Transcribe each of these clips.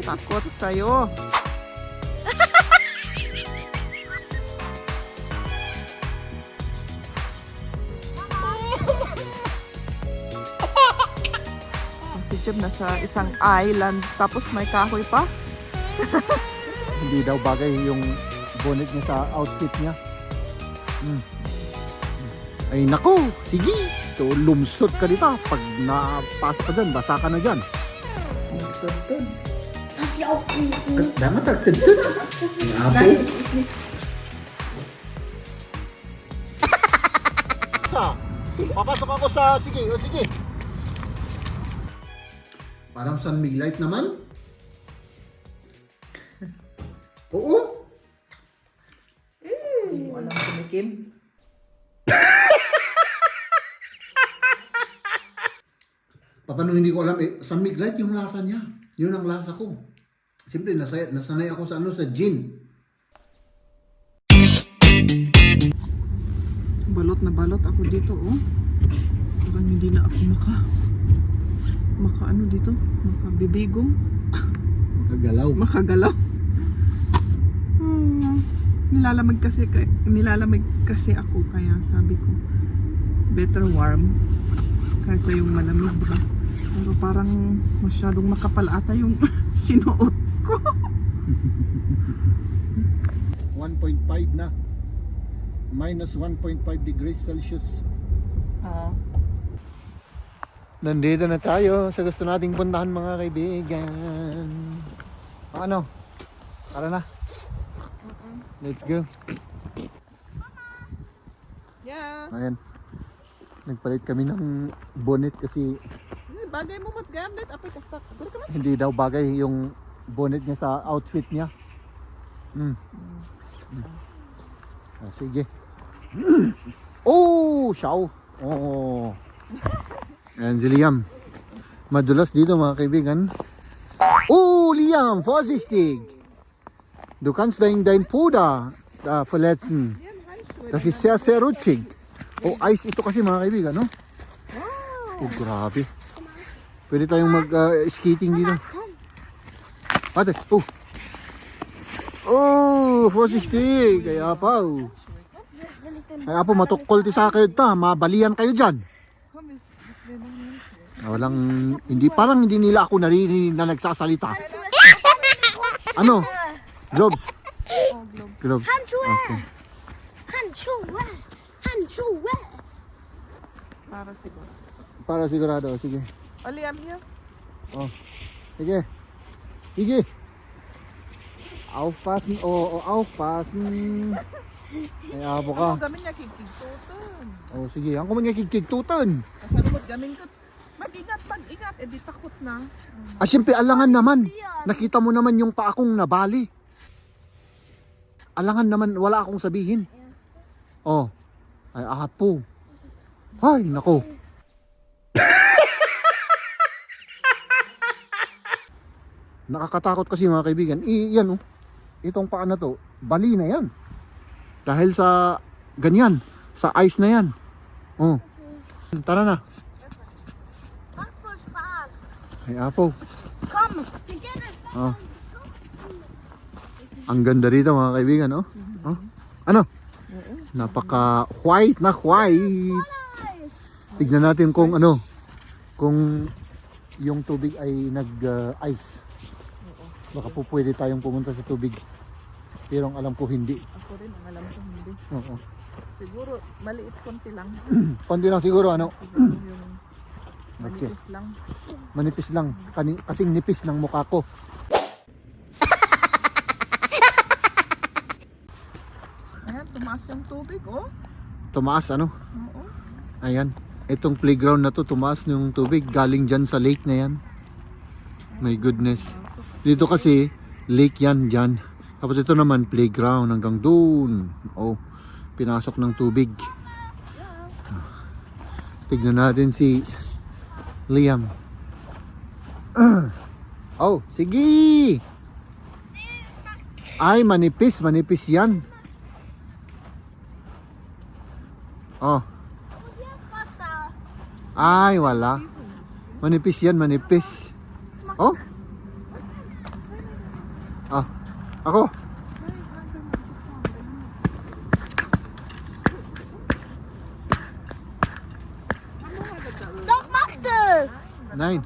Takot sa'yo. Si Jeb nasa isang island tapos may kahoy pa. Hindi daw bagay yung bonnet niya sa outfit niya. Ay nako, sige. So, lumsot ka dito. Pag napasok ka dyan, basa ka na dyan. Tun-tun. Damat tagtagtag. Apo. Papasok ako sa, sige, o sige. Parang sunmig light naman. Oo. Hindi mo alam kumikim. Paano hindi ko alam eh, sunmig light yung lasa niya. Yun ang lasa ko. Siyempre, nasanay ako sa sa gin. Balot na balot ako dito, oh. Parang hindi na ako ano dito, makabibigong, makagalaw. Nilalamig kasi ako, kaya sabi ko better warm kaysa yung malamig, diba? Pero parang masyadong makapal ata yung sinuot ko. 1.5 na. Minus 1.5 degrees Celsius. Nandito na tayo sa gusto nating puntahan, mga kaibigan. Ano? Tara na. Let's go. Yeah. Ayan. Nagpalit kami ng bonnet kasi Bagay mo matgamit, apay kastak. hindi daw bagay yung bonnet niya sa outfit niya. Sige. Oh, siyaw. Oh. Ayan si Liam. Madulas dito, mga kaibigan. Oh, Liam, vorsichtig. Du kannst dein Puder verletzen. Das ist sehr, sehr rutschig. Oh, ice ito kasi, mga kaibigan, no? Oh, grabe. Pwede tayong mag-skating dito. Ate, oh. Oh, vorsichtig. Kaya pa, oh. Kaya po, matukol ti sa kayo ta. Mabalian kayo dyan. Walang, parang hindi nila ako naririnig na nagsasalita. Ano? Gloves? Gloves. Okay. Para siguro. Para sigurado, sige. Ali, I'm here. Oh. Sige. Sige. Aufpassen, aufpassen. Ay, abo ka. Ako gamin niya kikigtutan. Oh, sige. Ang kuman nga kikigtutan. Kasalumot gamin ka. Mag-ingat, pag-ingat. Eh, di takot na. Ah, siyempre, alangan naman. Nakita mo naman yung pa akong nabali. Alangan naman, wala akong sabihin. Oh. Ay, apo. Ay, nako. Nakakatakot kasi, mga kaibigan. Yan, oh. Itong paa na to, bali na yan. Dahil sa ganyan, sa ice na yan. Oh. Tara na. Ay, apo. Oh. Ang ganda rito, mga kaibigan, oh. Oh. Ano? Napaka white na white. Tignan natin kung ano, kung yung tubig ay nag-ice. Baka po pwede tayong pumunta sa tubig. Pero ang alam ko hindi. Ako rin, ang alam ko hindi. Oo. Siguro, maliit konti lang. Konti lang siguro, ano? Siguro yung Okay. manipis lang. Manipis lang. Kasing nipis ng mukha ko. Ayan, tumaas yung tubig, oh. Tumaas, ano? Oo. Ayan. Itong playground na to, tumaas yung tubig. Galing dyan sa lake na yan. My goodness. Dito kasi, lake yan dyan. Tapos ito naman, playground hanggang doon. Oh, pinasok ng tubig. Tignan natin si Liam. Oh, sige! Ay, manipis yan. Oh. Ay, wala. Manipis yan, manipis. Oh. Ah, ako. Doch, mach das! Nein.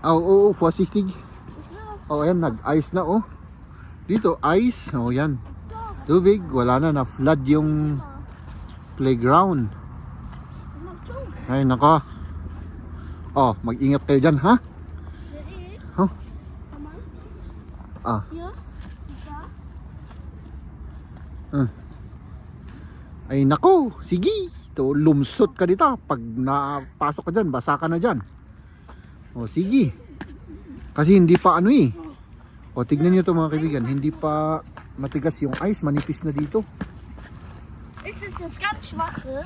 Oo, vorsichtig. Oh, ayan, nag-ice na, oh. Dito, ice. Oh, yan. Tubig, wala na, na-flood yung playground. Ay, nako. Oh, mag-ingat kayo dyan, ha? Huh? Ah. Hier? Ay, nako. Sige. To, lumsot ka dito. Pag napasok ka dyan, basa ka na dyan. O, sige. Kasi hindi pa ano eh. O, tignan nyo to mga kaibigan. Hindi pa matigas yung ice. Manipis na dito. Ist das ganz schwache?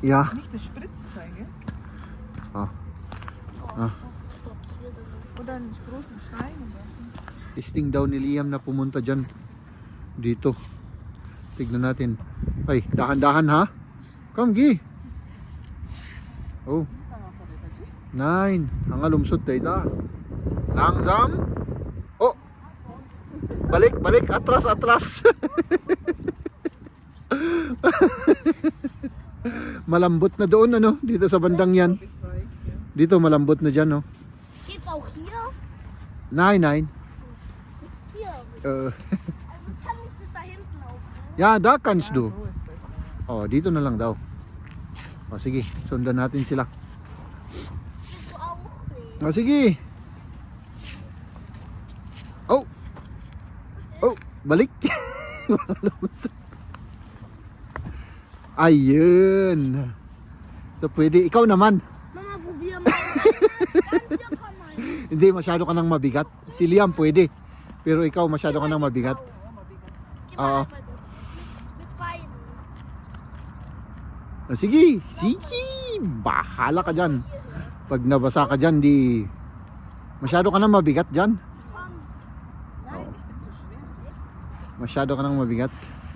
Yeah. Nicht das Spritzzeige. Ah. Oder einen großen Stein. Oder? Testing daw ni Liam na pumunta dyan. Dito. Tignan natin. Ay, dahan-dahan ha. Come, Gi. Oh. Nein. Ang alumsot tayo ta. Langsam. Oh. Balik, balik. Atras, atras. Malambot na doon, ano? Dito sa bandang yan. Dito, malambot na dyan, no? Geht's auch hier? Nein, nein. Hier. Uh, Also kann ich bis da hinten laufen. ja, da kannst du. So ist das. Oh, dito na lang daw. O sige, sundan natin sila. Willst du auch nicht? O sige. Oh. Oh, balik. Ayun. So pwede, ikaw naman. Mama, probier mal. Ganz hier, komm mal. Hindi, masyado ka nang mabigat. Si Liam pwede. Pero ikaw masyado ka nang mabigat. Geh mal Oo. mit beiden. O sige, sige. Bahala ka dyan. Pag nabasa ka dyan, di... Masyado ka nang mabigat dyan. Komm. Nein, ich bin zu schwer. Masyado ka nang mabigat.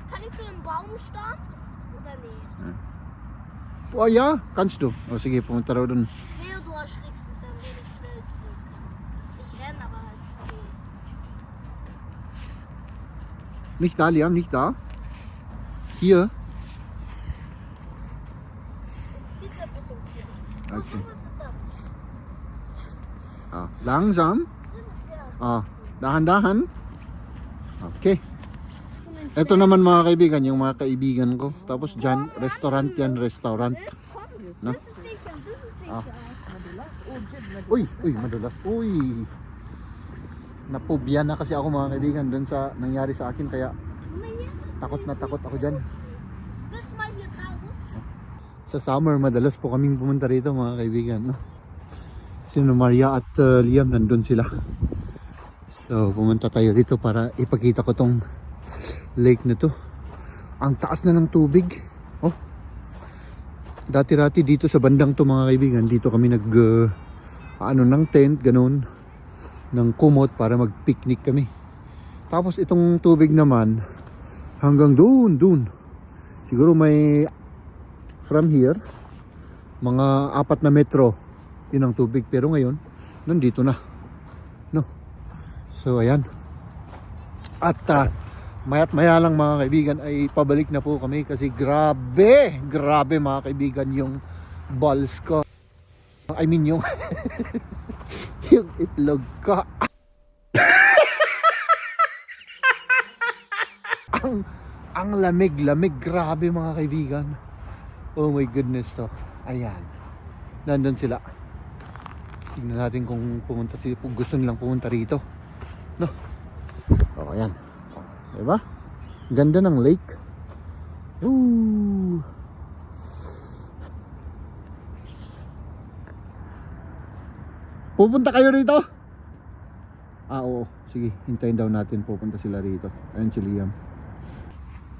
Kann ich zu dem Baum starten? Oder nicht? Oh ja, kannst du. O sige, pumunta raw dun. Wehe, du erschrickst mich, dann renne ich schnell zurück. Ich renne aber halt. Okay. Nicht da, Liam, nicht da. Hier. Es sieht ein bisschen viel. Okay. Was ist das? Ah, langsam. Ah, dahan-dahan. Okay. Ito naman mga kaibigan, yung mga kaibigan ko. Tapos dyan, restaurant yan, restaurant. Das kommt. Na? Das ist sicher, das ist sicher. Ah. Madulas. Oh, Jim, madulas. Uy, uy, madulas. Uy. Napubya na kasi ako mga kaibigan dun sa nangyari sa akin. Kaya Mama, hier ist takot na takot ako dyan. Bist du mal hier raus? Sa summer, madalas po kaming pumunta rito mga kaibigan. No? Sino Maria at Liam, nandun sila. So, pumunta tayo dito para ipakita ko tong lake na to. Ang taas na ng tubig. Oh. Dati-rati dito sa bandang to mga kaibigan, dito kami nag ano ng tent, ganun, ng kumot para mag-picnic kami. Tapos itong tubig naman hanggang doon. Siguro may from here mga 4 na metro yun ang tubig, pero ngayon nandito na, no? So ayan. At mayat maya lang mga kaibigan ay pabalik na po kami kasi grabe mga kaibigan yung balls ko. I mean yung yung itlog ko. ang lamig, grabe mga kaibigan. Oh my goodness, to. Ayan. Nandun sila. Tingnan natin kung pumunta sila, kung gusto nilang pumunta rito. No? Oh, ayan. Diba? Ganda ng lake. Ooh. Pupunta kayo rito? Ah, oo. Sige, hintayin daw natin pupunta sila rito. Ayun si Liam.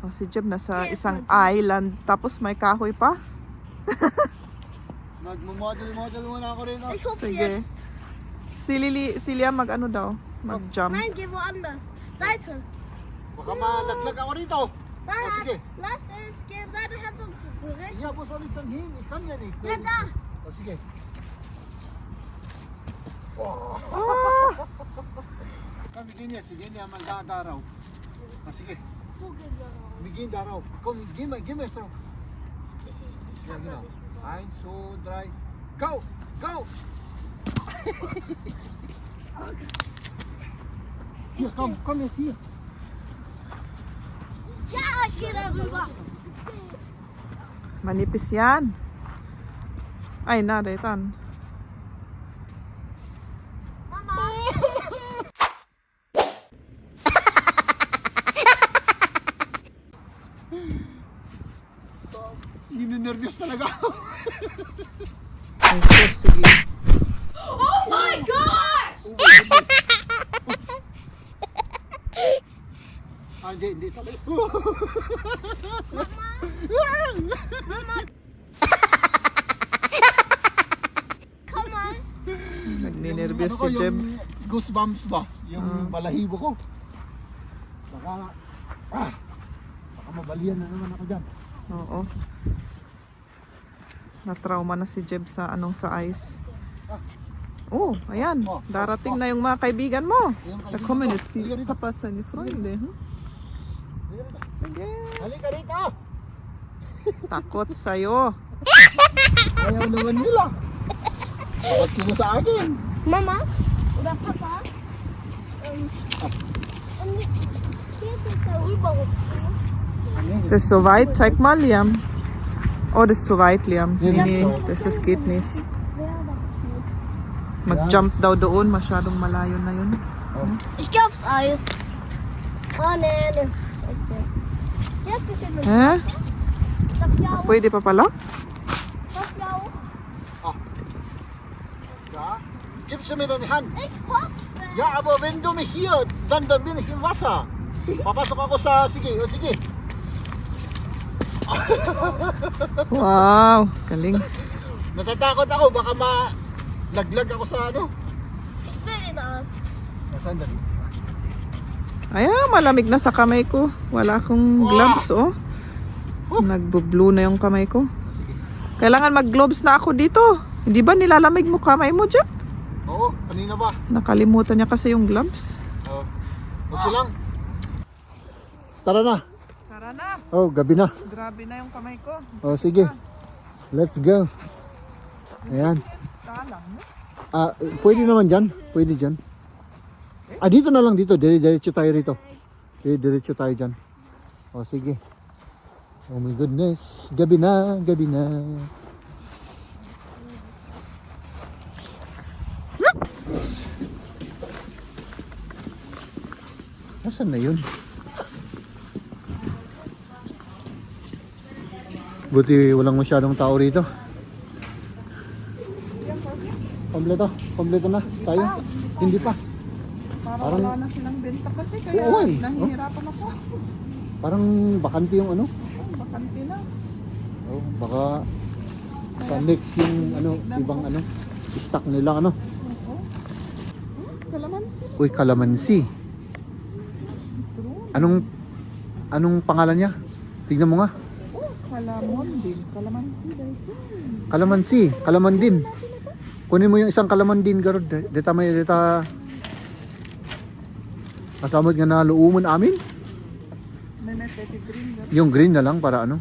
Oh, si Jim nasa isang island. Tapos may kahoy pa. Mag-model muna ako rito. Ich hoffe Sige. jetzt. Si Liam mag ano daw? Mag-jump. Nein, geh woanders. Seite. Baka malaglag ako rito. Da, Oh, sige. lass es gehen. Nein, er hat uns zurecht. Ja, wo soll ich dann hin? Ich kann ja nicht. Ja, da. Oh, sige. Ah! Komm, wir Virginia, magdadaraw. Ah, sige. Google yun ako. Begin daraw. Come, give me some. This is Yeah, you know. this Ein, so, drei. Go! Go! Hier, komm jetzt hier. Ja, ich geh da rüber. Manipis yan. Ay, naritan. Mama. Ninenervyos talaga ako. Ay, sus, sige. Oh my gosh! Ah, hindi talaga. Come on. Nagninervyos Ano ko, si Jeb. yung goosebumps ba? Yung balahibo ko. Baka mabalian na naman ako dyan. Oo. Na-trauma na si Jeb sa sa ice. Oh, ayan. Darating na yung mga kaibigan mo. Yung The kaibigan community. ko. Halika rito. Kapasan ni Freunde. Sige. Halika rito! Takot sa'yo. Ayaw naman nila. Bakit sila sa akin? Mama? Oder Papa? Hier ist der Überruf. Das ist so weit. Zeig mal, Liam. Oh, das ist zu weit, Liam. Ja, Nee, das das geht nicht. Mag-jump daw doon. Masyadong malayo na yun. Ich geh aufs Eis. Oh, nee. Ja, bitte mit. Eh? Sag ja auch. Pwede pa pala? Sag ja auch. Ja? Gibst du mir deine Hand? Ich hoffe. Ja, aber wenn du mich hier, dann bin ich im Wasser. Papasok ako sa, sige. Wow, galing. Natatakot ako, baka malaglag ako sa ano. Ich will den Eis. Sandali. Ayan, malamig na sa kamay ko. Wala akong gloves, oh. Nagbo-blue na yung kamay ko. Sige. Kailangan mag-gloves na ako dito. Hindi ba nilalamig mo kamay mo, Jeb? Oo, kanina ba? Nakalimutan niya kasi yung gloves. Okay lang. Tara na. Tara na. Oh, gabi na. Grabe na yung kamay ko. Oh, sige. Let's go. Ayan. Talang, no? Ah, pwede naman dyan. Pwede dyan. Ah, dito na lang dito. Diretso tayo rito. Diretso tayo dyan. Oh, sige. Oh my goodness. Gabi na. Gabi na. Nasaan na yun? Buti walang masyadong tao rito. Kompleto na tayo. Hindi pa. Parang wala na silang benta kasi kaya Oo, eh. nahihirapan ako. Parang bakante yung ano. Oh, bakante na. Oh, baka sa next yung ano, ibang ano, stock nila ano. Oo. Kalamansi. Uy, kalamansi. Anong pangalan niya? Tignan mo nga. Oh, kalamon din. Kalamansi dahil. Kalamansi, kalaman din. Kunin mo yung isang kalaman din, garod. Deta may deta. Kasamot nga na luumon amin. Nanay green. Yung green na lang para ano.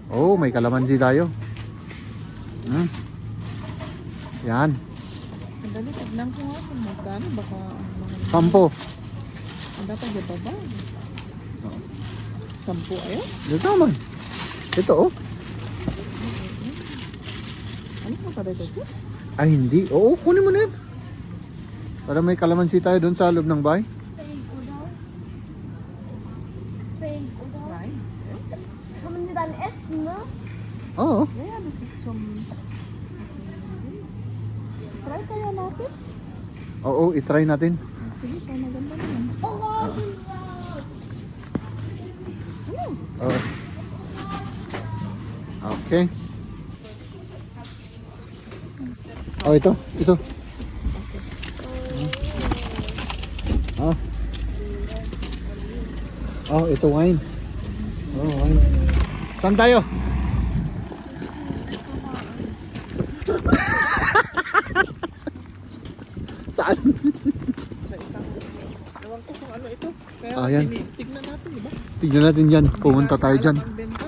Oh, may kalamansi tayo. Yan. Sandali, tignan ko nga kung magkano. Baka mga... 10. Ang dapat yung baba. 10 ayo. Dito man. Ito oh. Ano pa para dito? Ay hindi. Oo, kunin mo na yan. Para may kalamansi tayo doon sa loob ng bahay. Fake, oder? Fake, oder? Nein. Kann man die dann essen, ne? Oo. Ja, das ist zum... Try kaya natin? Oo, itry natin. Sige, kaya maganda naman. Orangen, Oo. Okay. Oh, ito. Oh. Oh, ito wine. Oh, wine. Saan tayo? Saan? Ayan. Tignan natin, diba? Tignan natin dyan. Pumunta tayo dyan. Ang benta.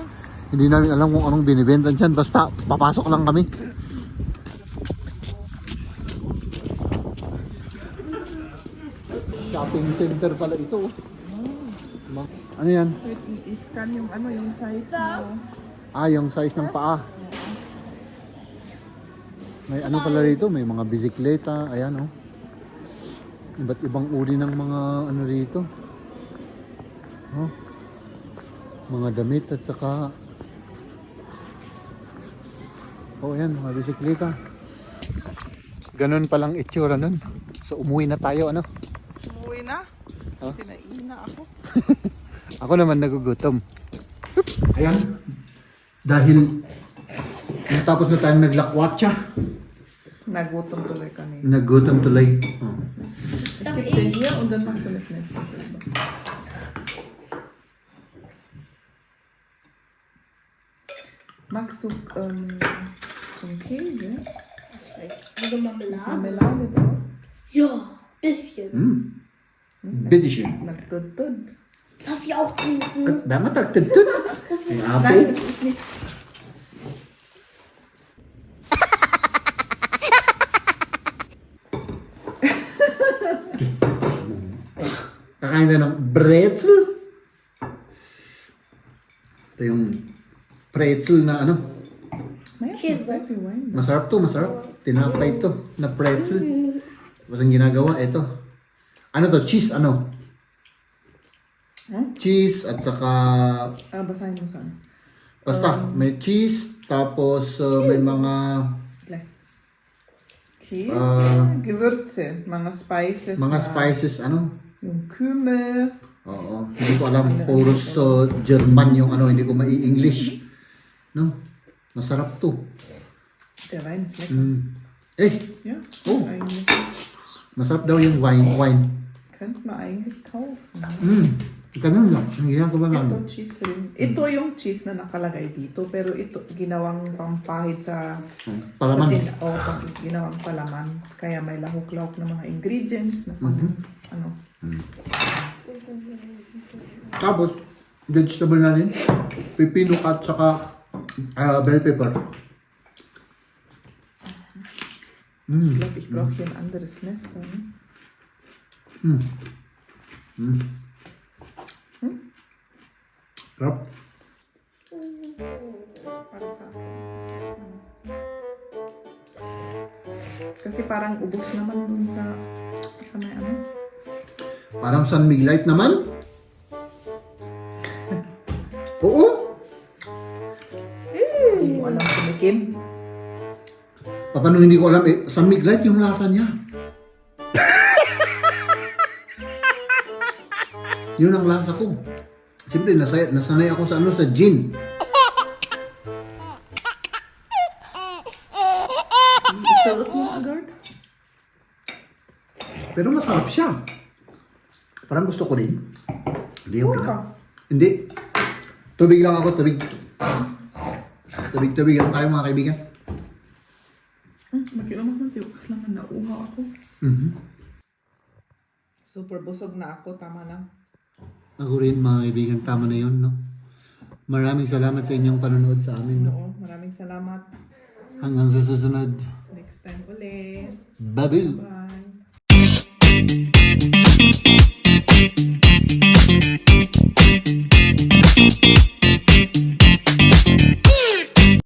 Hindi namin alam kung anong binibenta dyan. Basta papasok lang kami. Shopping center pala ito. Ano yan? Wait, i-scan yung ano, yung size mo. Yung size ng paa. May ano pala rito, may mga bisikleta, ayan oh. Iba't ibang uri ng mga ano rito. Oh. Mga damit at saka ayan, mga bisikleta. Ganun palang itsura nun. So umuwi na tayo ano. Umuwi na. Huh? Sinaina ako. Ako naman nagugutom. Ayan. Dahil natapos na tayong naglakwatsa. Nagutom tuloy kami. Nagutom tuloy. Oh. Es gibt ja hier und dann machst du mit Messer. Magst du zum Käse? Was für eine Marmelade? Marmelade drauf? Ja, bisschen. Bitteschön. Nagtutod. Darf ich auch trinken? Dapat tagtagtag. Ang apo. Nein, das ist nicht. Kakain tayo ng pretzel. Ito yung pretzel na ano. Naja, Cheese, das bleibt wie Wein. Masarap to, masarap. Tinapay to na pretzel. Tapos ang ginagawa, ito. Ano to? Cheese, ano? Cheese at saka Basahin mo saan. basta may cheese tapos may mga Gleich. Käse, Ah. Gewürze, mga spices. mga na- spices ano. Yung Kümmel. Oo. Hindi ko alam puros German yung ano, hindi ko mai-English. No? Masarap to. Der Wein ist lecker. Eh, Ja, Oh. eigentlich. masarap daw yung wine. Könnte man eigentlich kaufen. Ganun lang. Ang ginagawa Ito namin. cheese rin. Ito yung cheese na nakalagay dito. Pero ito ginawang pampahid sa... Palaman. Ginawang palaman. Kaya may lahok-lahok na mga ingredients. Na ano. Tapos, vegetable na rin. Pipino at saka bell pepper. Ich glaube, ich brauche hier ein anderes Messer. Ne? Sarap. Para sa Kasi parang ubos naman dun sa may ano. Parang San Miguelite naman. Oo. Hindi mo alam kumikim. Paano hindi ko alam eh. San Miguelite yung lasa niya. Yun ang lasa ko. Siyempre, nasanay ako sa ano, sa gin. Tell us more, Agard. Pero masarap siya. Parang gusto ko din. Hindi okay Ka. na. Hindi. Tubig lang ako, tubig. Tubig lang tayo mga kaibigan. Makilamang ng tiwakas naman, nauha ako. Mhm. Super busog na ako, tama na. Ako rin mga kaibigan, tama na yun, no? Maraming salamat sa inyong panonood sa amin, no? Oo, maraming salamat. Hanggang sa susunod. Next time ulit. Babu! Bye.